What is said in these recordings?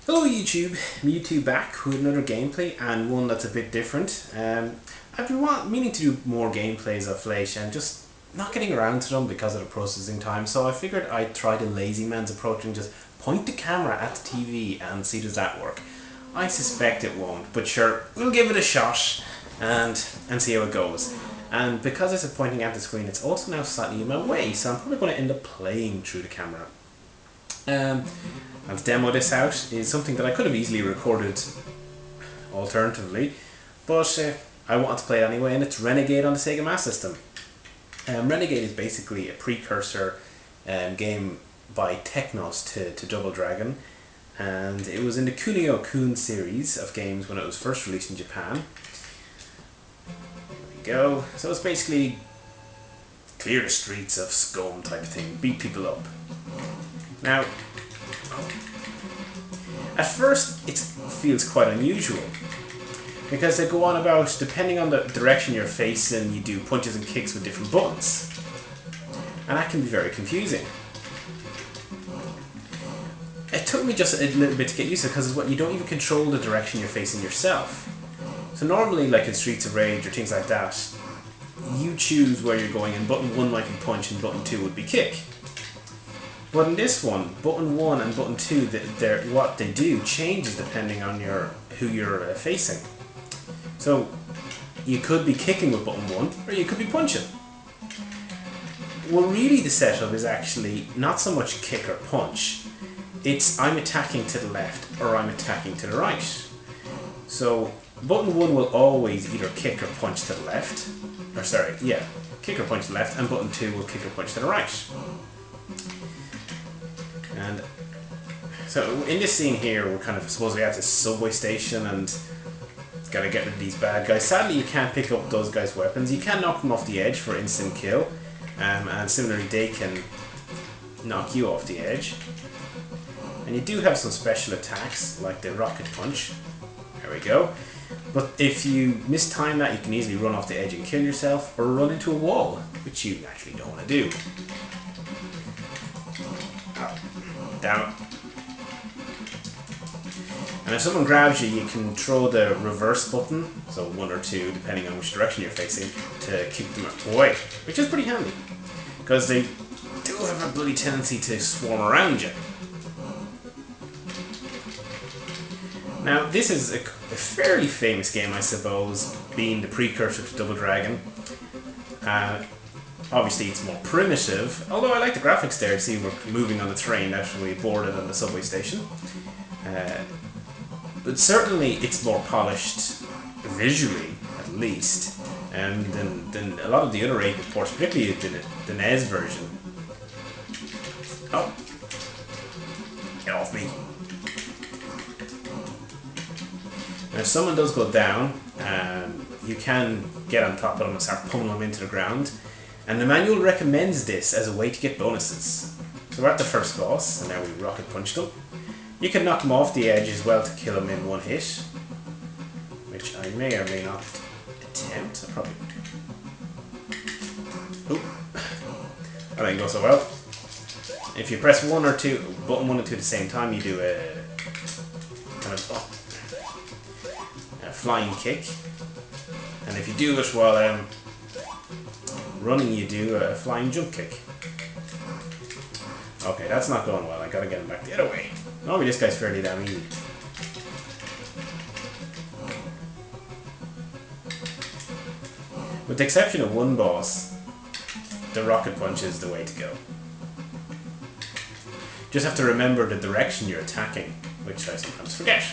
Hello YouTube, Mewtwo back with another gameplay and one that's a bit different. I've been meaning to do more gameplays of late and just not getting around to them because of the processing time, so I figured I'd try the lazy man's approach and just point the camera at the TV and see does that work. I suspect it won't, but sure, we'll give it a shot and see how it goes. And because it's pointing at the screen, it's also now slightly in my way, so I'm probably going to end up playing through the camera. And to demo this out is something that I could have easily recorded alternatively, but I wanted to play it anyway, and it's Renegade on the Sega Master System. Renegade is basically a precursor game by Technos to Double Dragon, and it was in the Kunio-kun series of games when it was first released in Japan. There we go. So it's basically clear the streets of scum type of thing, beat people up. Now, at first it feels quite unusual because they go on about, depending on the direction you're facing, you do punches and kicks with different buttons, and that can be very confusing. It took me just a little bit to get used to it because you don't even control the direction you're facing yourself. So normally, like in Streets of Rage or things like that, you choose where you're going, and button 1 might be punch and button 2 would be kick. But in this one, button 1 and button 2, what they do changes depending on who you're facing. So you could be kicking with button 1, or you could be punching. Well, really the setup is actually not so much kick or punch. It's I'm attacking to the left or I'm attacking to the right. So button 1 will always either kick or punch to the left. Or sorry, yeah, kick or punch to the left, and button 2 will kick or punch to the right. And so in this scene here, we're kind of supposedly at this subway station and gotta get rid of these bad guys. Sadly, you can't pick up those guys' weapons. You can knock them off the edge for instant kill, and similarly they can knock you off the edge. And you do have some special attacks like the rocket punch. There we go. But if you mistime that, you can easily run off the edge and kill yourself, or run into a wall, which you actually don't want to do. Down. And if someone grabs you, you can throw the reverse button, so 1 or 2 depending on which direction you're facing, to keep them away, which is pretty handy because they do have a bloody tendency to swarm around you. Now this is a fairly famous game, I suppose, being the precursor to Double Dragon. Obviously it's more primitive, although I like the graphics there. See, we're moving on the train after we boarded on the subway station. But certainly it's more polished visually, at least, than a lot of the other 8-bit ports, particularly the NES version. Oh, get off me. And if someone does go down, you can get on top of them and start pulling them into the ground. And the manual recommends this as a way to get bonuses. So we're at the first boss, and now we rocket punch them. You can knock them off the edge as well to kill them in 1 hit, which I may or may not attempt. I probably. Oop. That didn't go so well. If you press 1 or 2, button 1 and 2 at the same time, you do a kind of a flying kick. And if you do it while running, you do a flying jump kick. Okay, that's not going well. I gotta get him back the other way. Normally this guy's fairly damn easy. With the exception of one boss, the rocket punch is the way to go. Just have to remember the direction you're attacking, which I sometimes forget.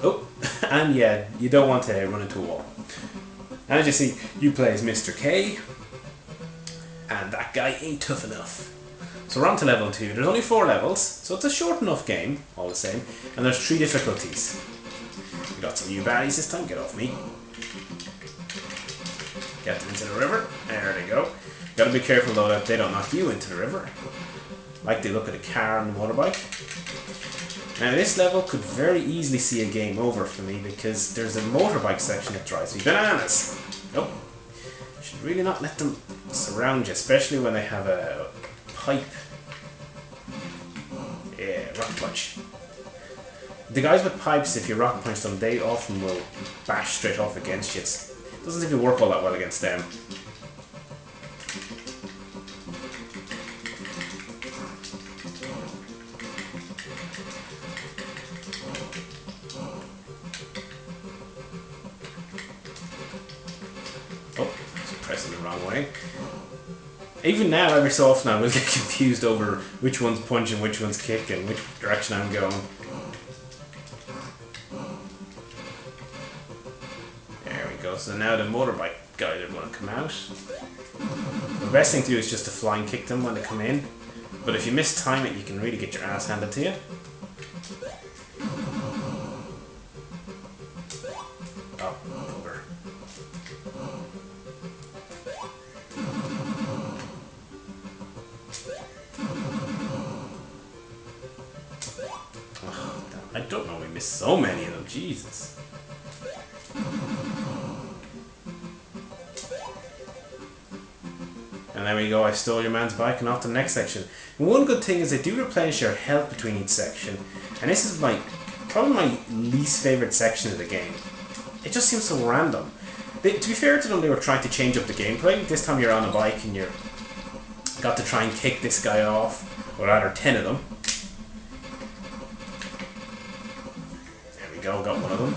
Oh, and yeah, you don't want to run into a wall. And as you see, you play as Mr. K, and that guy ain't tough enough. So we're on to level 2. There's only 4 levels, so it's a short enough game, all the same. And there's 3 difficulties. We got some new baddies this time. Get off me. Get them into the river. There they go. Gotta be careful though that they don't knock you into the river, like they look at a car and a motorbike. Now this level could very easily see a game over for me because there's a motorbike section that drives me bananas. Nope. Should really not let them surround you, especially when they have a pipe. Yeah, rock punch. the guys with pipes, if you rocket punch them, they often will bash straight off against you. It doesn't seem to work all that well against them. Oh, pressing the wrong way. Even now, every so often I will get confused over which one's punching, which one's kicking, which direction I'm going. There we go. So now the motorbike guys are going to come out. The best thing to do is just to flying kick them when they come in. But if you mistime it, you can really get your ass handed to you. Oh, bugger. I don't know, we missed so many of them, Jesus. And there we go, I stole your man's bike and off to the next section. And one good thing is they do replenish your health between each section. And this is probably my least favourite section of the game. It just seems so random. To be fair to them, they were trying to change up the gameplay. This time you're on a bike and you're got to try and kick this guy off, or rather 10 of them. There we go, got one of them.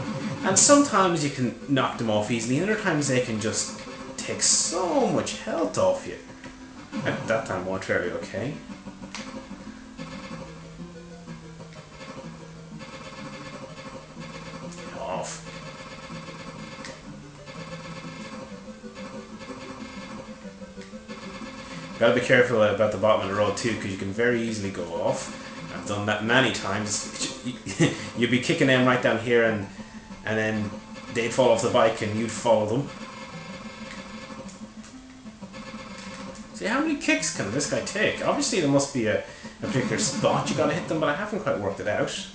And sometimes you can knock them off easily, and other times they can just take so much health off you. At that time, worked fairly okay. Get off. Gotta be careful about the bottom of the road too, because you can very easily go off. I've done that many times. You'd be kicking them right down here, and then they'd fall off the bike and you'd follow them. See, how many kicks can this guy take? Obviously there must be a particular spot you gotta hit them, but I haven't quite worked it out.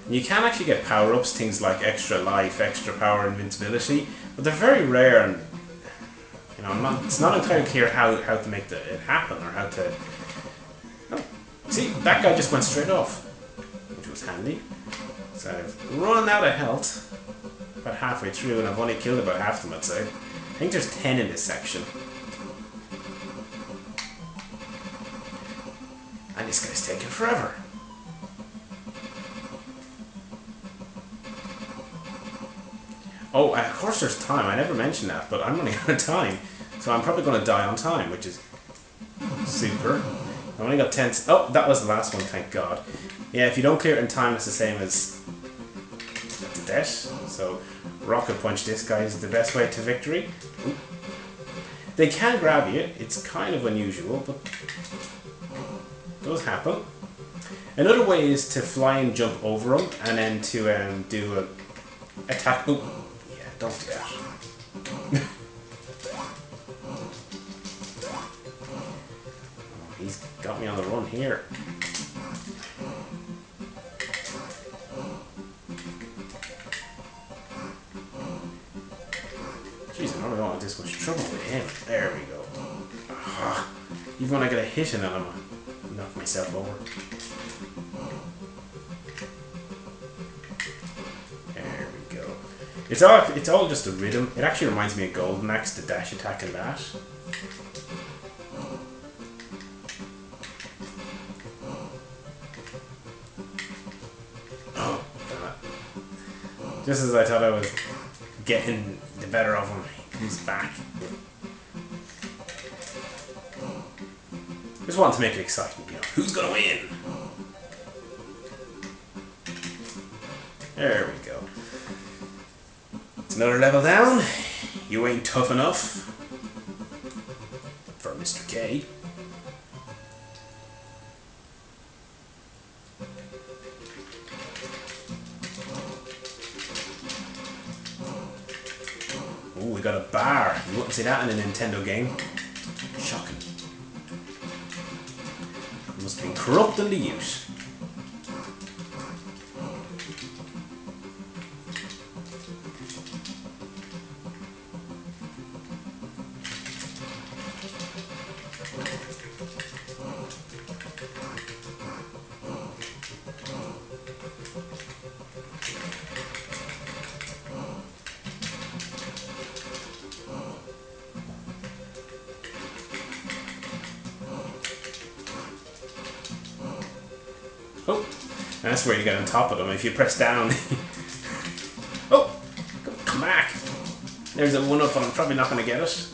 You can actually get power-ups, things like extra life, extra power, invincibility, but they're very rare, and you know, it's not entirely clear how to make it happen, or how to... Oh, see, that guy just went straight off, which was handy. So I've run out of health about halfway through, and I've only killed about half of them, I'd say. I think there's 10 in this section. And this guy's taking forever. Oh, of course there's time. I never mentioned that, but I'm running out of time. So I'm probably going to die on time, which is super. I've only got 10... Oh, that was the last one, thank God. Yeah, if you don't clear it in time, it's the same as death. So, rocket punch this guy is the best way to victory. Ooh. They can grab you. It's kind of unusual, but it does happen. Another way is to fly and jump over them, and then to do a attack... Ooh. Don't do that. Oh, he's got me on the run here. Jeez, I don't know this much trouble with him. There we go. Even when I get a hit in it, I'm gonna knock myself over. It's all just a rhythm. It actually reminds me of Golden Axe, the dash attack and that. Oh, damn it. Just as I thought I was getting the better of him, he's back. Just wanted to make it exciting, you know. Who's gonna win? There we go. It's another level down. You ain't tough enough for Mr. K. Ooh, we got a bar. You wouldn't see that in a Nintendo game. Shocking. Must have been corrupt in the use. Oh, and that's where you get on top of them. If you press down... Oh! Come back! There's a 1-up and I'm probably not going to get it.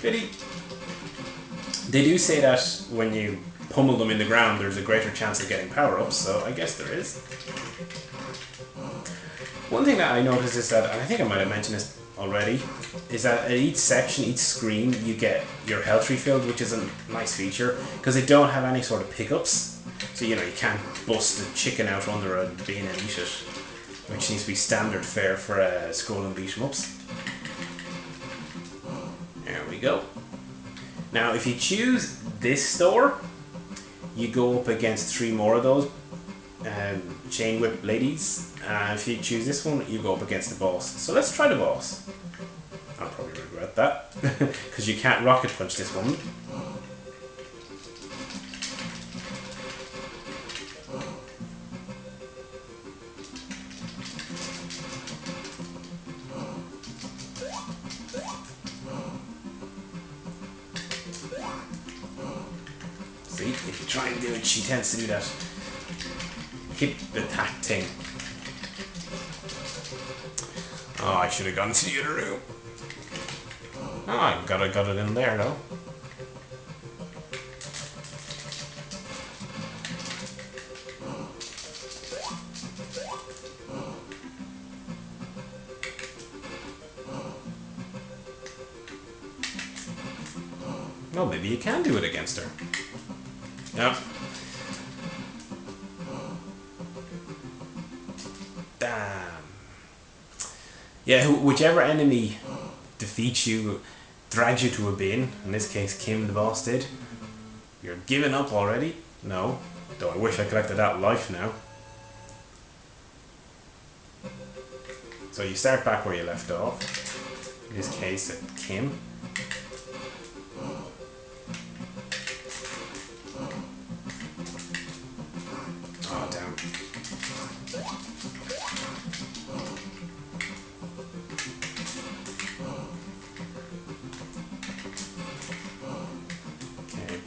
Pity. They do say that when you pummel them in the ground, there's a greater chance of getting power-ups, so I guess there is. One thing that I noticed is that, and I think I might have mentioned this already, is that at each section, each screen, you get your health refilled, which is a nice feature, because they don't have any sort of pickups. So, you know, you can't bust the chicken out under a bin and eat it, which seems to be standard fare for scrolling beat 'em ups. There we go. Now, if you choose this store, you go up against 3 more of those chain whip ladies. If you choose this one, you go up against the boss. So let's try the boss. I'll probably regret that, because you can't rocket punch this woman. See, if you try and do it, she tends to do that hip attack thing. Oh, I should have gone to the other room. Oh, I got it in there though. Well, maybe you can do it against her. Yep. Damn. Yeah, whichever enemy defeats you, drags you to a bin. In this case, Kim the boss did. You're giving up already? No. Though I wish I collected that life now. So you start back where you left off. In this case, at Kim. Oh, damn. Okay.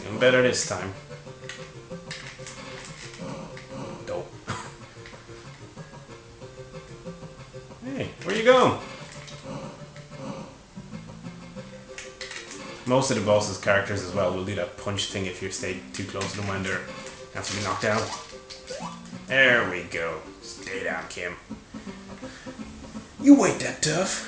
Doing better this time. Dope. Hey, where you going? Most of the boss's characters as well will do that punch thing if you stay too close to them when they're have to be knocked down. There we go. Stay down, Kim. You ain't that tough.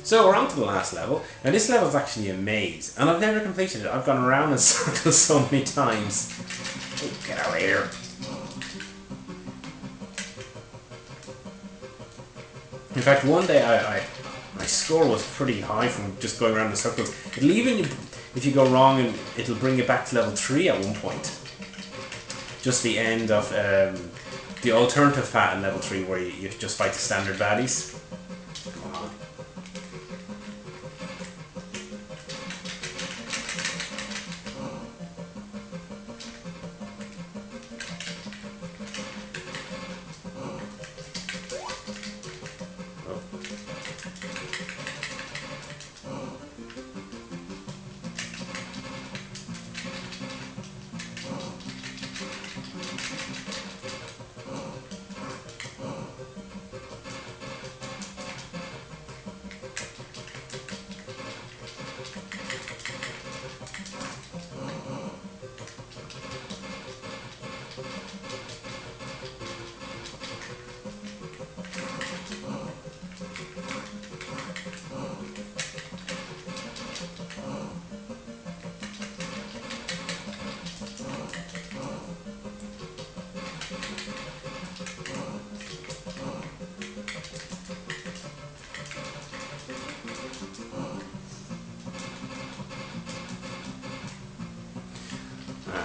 So we're on to the last level. Now this level is actually a maze, and I've never completed it. I've gone around in circles so many times. Oh, get out of here. In fact, one day my score was pretty high from just going around in circles. It'll even, if you go wrong, and it'll bring you back to level 3 at one point. Just the end of the alternative path in level 3 where you just fight the standard baddies. Come on.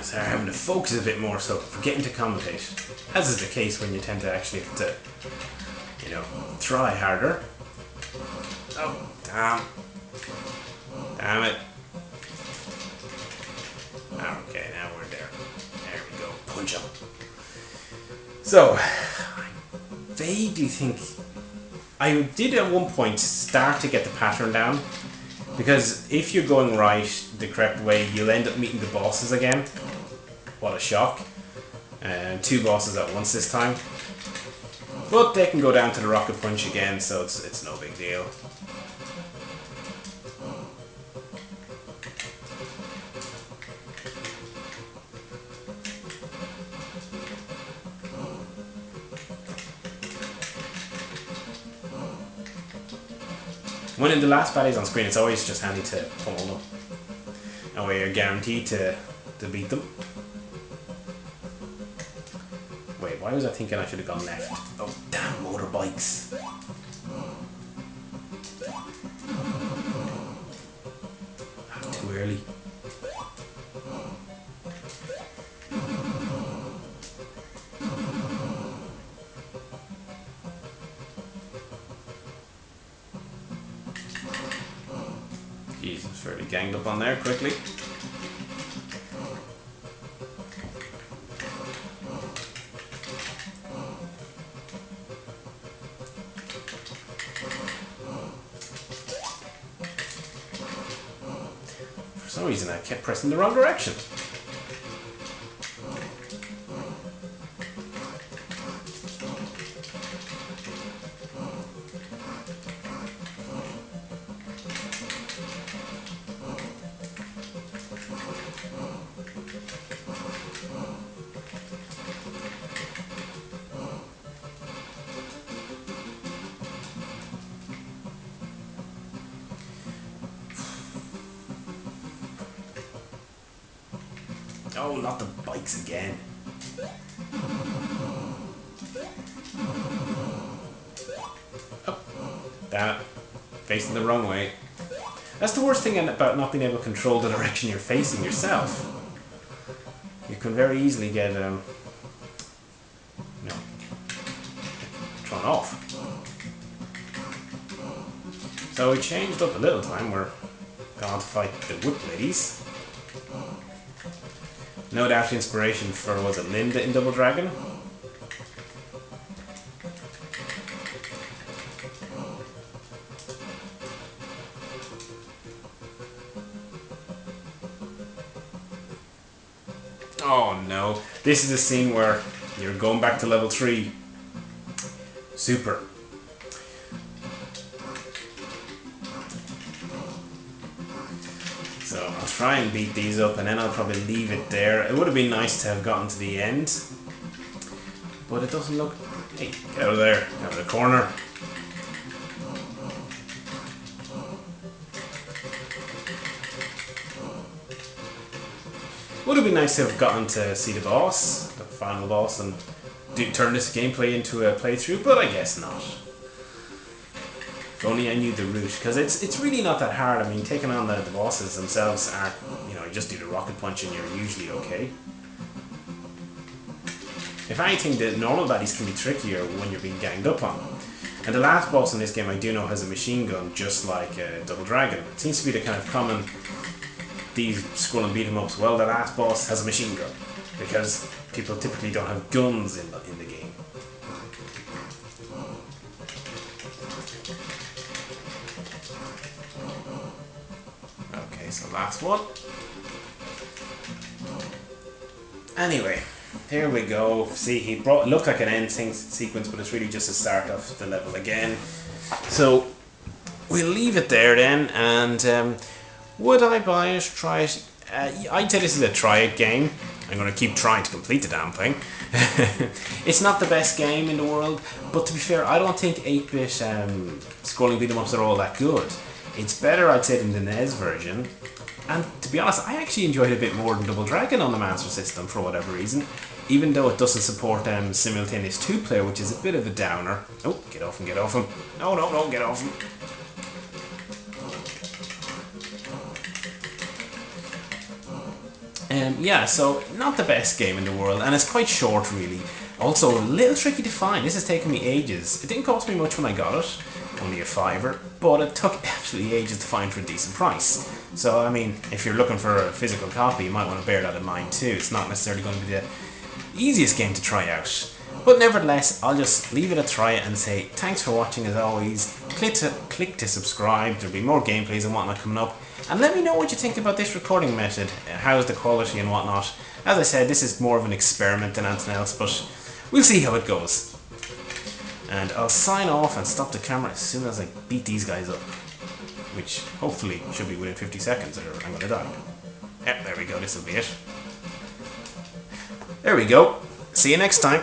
So I'm having to focus a bit more, so forgetting to commentate. As is the case when you tend to actually have to, you know, try harder. Oh, damn. Damn it. Okay, now we're there. There we go. Punch him. So, I vaguely think I did at one point start to get the pattern down, Because if you're going right the correct way, you'll end up meeting the bosses again. What a shock. 2 bosses at once this time. But they can go down to the rocket punch again, so it's no big deal. When in the last baddies on screen, it's always just handy to pummel them. That way you're guaranteed to beat them. Wait, why was I thinking I should have gone left? Oh, damn motorbikes. Too early. Jesus, fairly ganged up on there quickly. For some reason I kept pressing the wrong direction. Oh, not the bikes again. Oh, damn it. Facing the wrong way. That's the worst thing about not being able to control the direction you're facing yourself. You can very easily get, thrown off. So we changed up a little time. We're going to fight the whip ladies. No doubt inspiration for, was it Linda in Double Dragon? Oh no, this is a scene where you're going back to level 3. Super. So I'll try and beat these up and then I'll probably leave it there. It would have been nice to have gotten to the end, but it doesn't look... Hey, get out of there, out of the corner. Would have been nice to have gotten to see the boss, the final boss, and turn this gameplay into a playthrough, but I guess not. If only I knew the route, because it's really not that hard. I mean, taking on the bosses themselves aren't, you just do the rocket punch and you're usually okay. If anything, the normal baddies can be trickier when you're being ganged up on. And the last boss in this game I do know has a machine gun, just like Double Dragon. It seems to be the kind of common, these scroll and beat 'em ups, well, the last boss has a machine gun, because people typically don't have guns in the game. Okay, so last one. Anyway, here we go. See, he looked like an end sequence, but it's really just a start of the level again. So we'll leave it there then, and would I buy it, try it? I'd say this is a try it game. I'm going to keep trying to complete the damn thing. It's not the best game in the world, but to be fair, I don't think 8-bit scrolling beat 'em ups are all that good. It's better, I'd say, than the NES version. And to be honest, I actually enjoyed it a bit more than Double Dragon on the Master System for whatever reason, even though it doesn't support simultaneous 2-player, which is a bit of a downer. Oh, get off him, get off him. No, no, no, get off him. Yeah, so not the best game in the world, and it's quite short really. Also, a little tricky to find. This has taken me ages. It didn't cost me much when I got it, only a $5, but it took absolutely ages to find for a decent price. So, I mean, if you're looking for a physical copy, you might want to bear that in mind too. It's not necessarily going to be the easiest game to try out. But nevertheless, I'll just leave it a try and say thanks for watching as always. Click to subscribe, there'll be more gameplays and whatnot coming up. And let me know what you think about this recording method, how's the quality and whatnot. As I said, this is more of an experiment than anything else, but we'll see how it goes. And I'll sign off and stop the camera as soon as I beat these guys up. Which hopefully should be within 50 seconds or I'm gonna die. Yep, there we go, this will be it. There we go. See you next time.